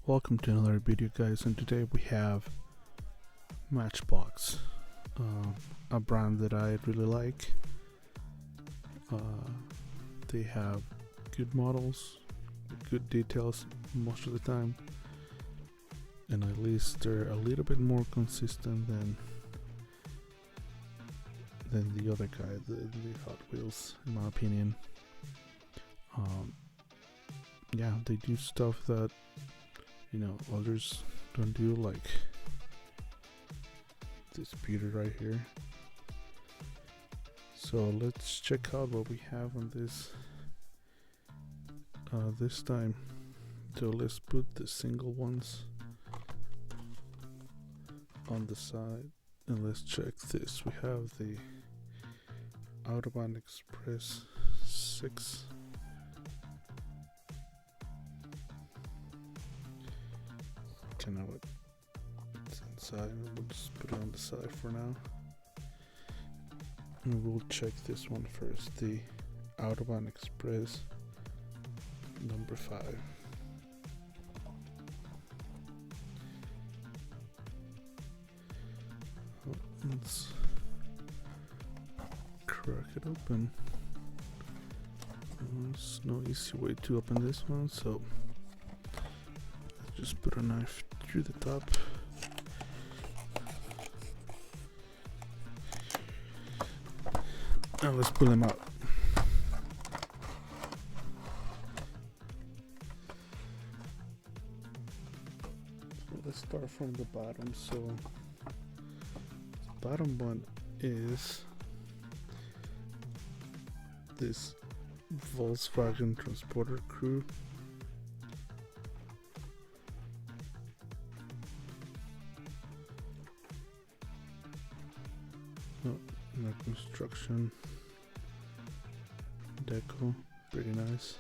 Welcome to another video, guys, and today we have Matchbox, a brand that I really like. They have good models, good details most of the time, and at least they're a little bit more consistent than the other guy, the Hot Wheels, in my opinion. Yeah, they do stuff that others don't do, like this beauty right here. So let's check out what we have on this this time. So let's put the single ones on the side and let's check this. We have the Autobahn Express 6. Know what's inside. We'll just put it on the side for now, and we'll check this one first, the Autobahn Express number 5. Let's crack it open. There's no easy way to open this one, so let's just put a knife through the top. Now let's pull them out. So let's start from the bottom. So the bottom one is this Volkswagen Transporter Crew. Construction deco, pretty nice.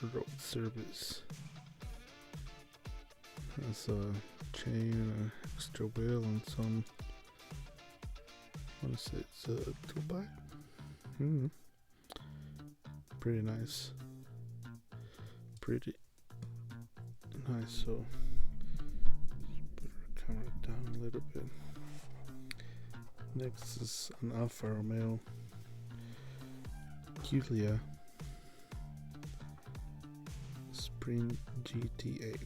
Road service has a chain, an extra wheel, and some. I want to say it's a toolback. Pretty nice. Pretty nice. So down a little bit. Next is an Alfa Romeo Giulia Sprint GTA.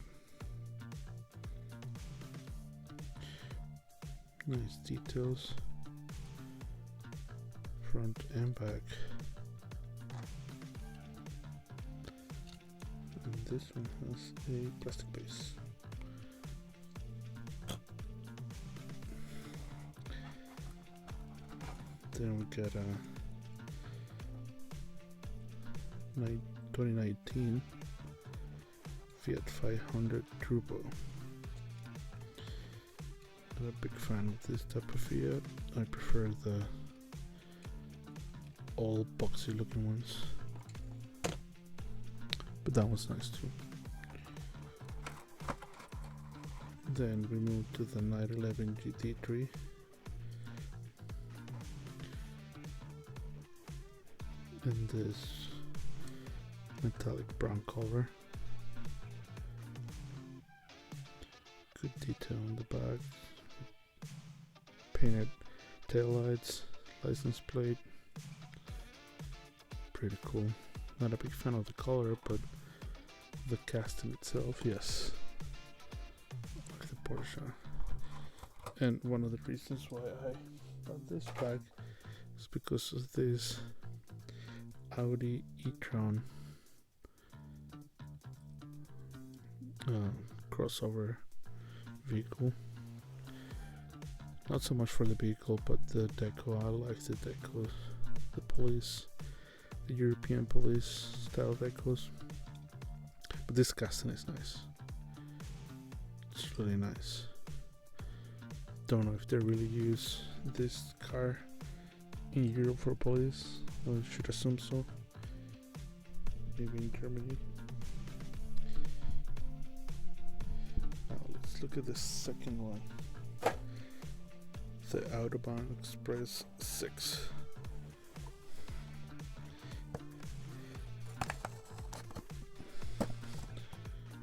Nice details, front and back. And this one has a plastic base. Then we got a 2019 Fiat 500 Turbo. Not a big fan of this type of Fiat. I prefer the all boxy looking ones, but that was nice too. Then we move to the 911 GT3. In this metallic brown color. Good detail on the back. Painted taillights, license plate. Pretty cool. Not a big fan of the color, but the casting itself, yes. Like the Porsche. And one of the reasons why I bought this bag is because of this Audi e-tron crossover vehicle. Not so much for the vehicle, but the deco. I like the decos, the police, the European police style decos. But this casting is nice. It's really nice. Don't know if they really use this car in Europe for police. I should assume so. Maybe in Germany. Now let's look at the second one. The Autobahn Express 6.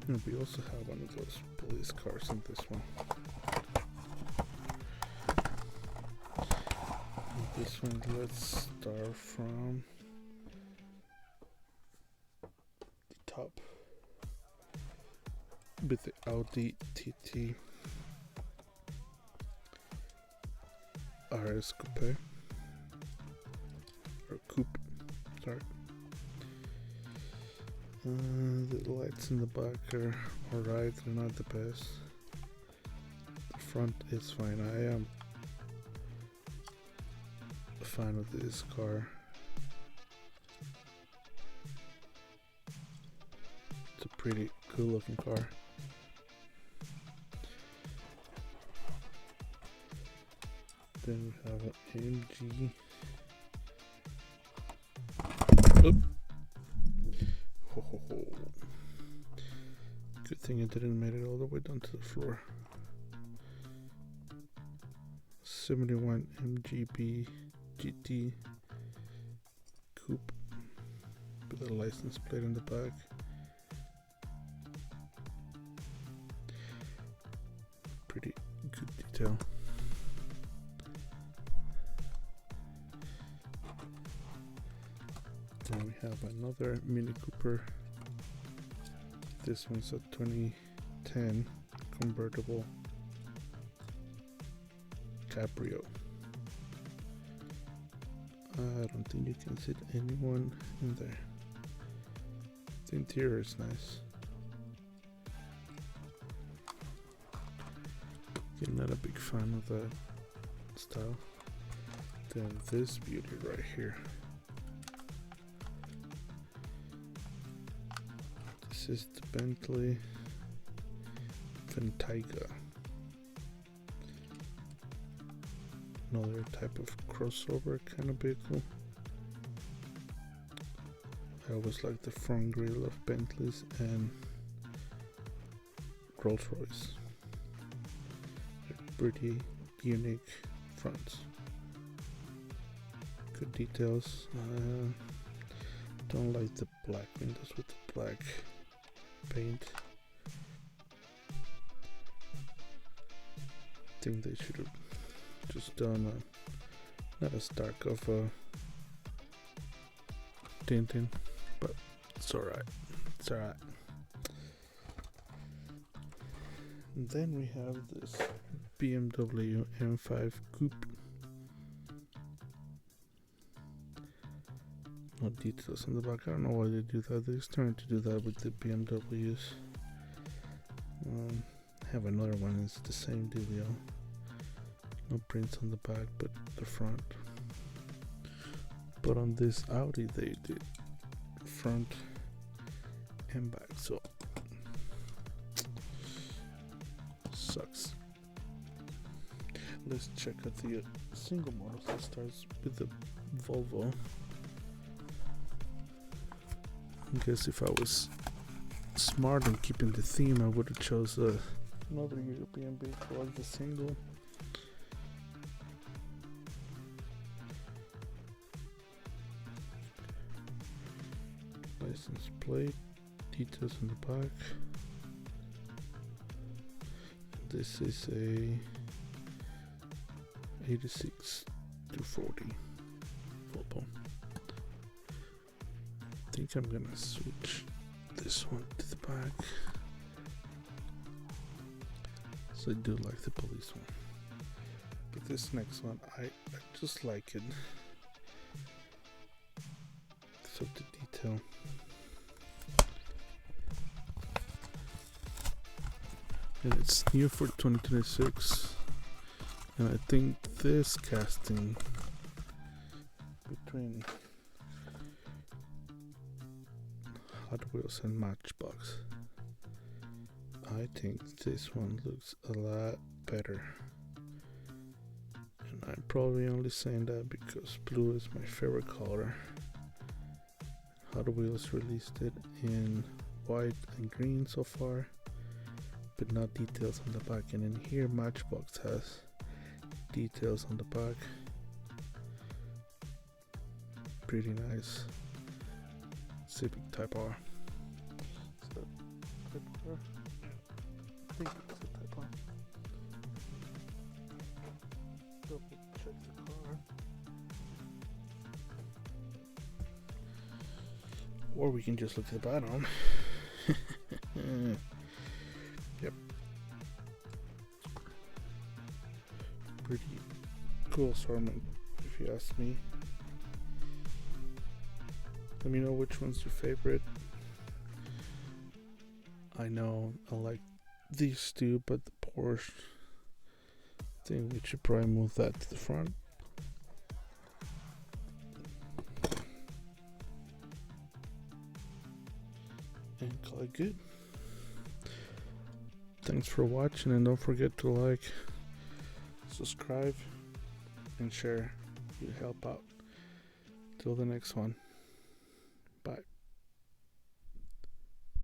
And we also have one of those police cars in this one. And this one, let's start from the top with the Audi TT RS Coupe, or Coupe, sorry. The lights in the back are alright, they're not the best. The front is fine. I am a fan of this car. It's a pretty cool looking car. Then we have an AMG. Oop. Ho, ho, ho. Good thing it didn't make it all the way down to the floor. 71 MGB GT Coupe with a license plate in the back. Pretty good detail. Then we have another Mini Cooper. This one's a 2010 convertible Cabrio. I don't think you can sit anyone in there. The interior is nice. I'm not a big fan of that style. Then this beauty right here. This is the Bentley Bentayga. Another type of crossover kind of vehicle. I always like the front grille of Bentleys and Rolls Royce. They're pretty unique fronts. Good details. Don't like the black windows with the black paint. Think they should have just done not as dark of a tinting, but it's alright. It's alright. And then we have this BMW M5 Coupe. No details on the back. I don't know why they do that. They're starting to do that with the BMWs. I have another one. It's the same dealio. No prints on the back, but the front. But on this Audi, they did front and back. So sucks. Let's check out the single models. It starts with the Volvo. I guess if I was smart and keeping the theme, I would have chose another European vehicle as the single. License plate, details on the back. This is a 86 to 40 Volvo. I think I'm gonna switch this one to the back. So I do like the police one, but this next one I just like it. So the detail. And it's new for 2026, and I think this casting between Hot Wheels and Matchbox, I think this one looks a lot better. And I'm probably only saying that because blue is my favorite color. Hot Wheels released it in white and green so far, but not details on the back. And in here Matchbox has details on the back. Pretty nice. Civic Type R. So Type R. I think it's a Type R. Double check the car. Or we can just look at the bottom. Yep. Pretty cool assortment, if you ask me. Let me know which one's your favorite. I know I like these two, but the Porsche, I think we should probably move that to the front. And call it good. Thanks for watching, and don't forget to like, subscribe, and share. You help out. Till the next one.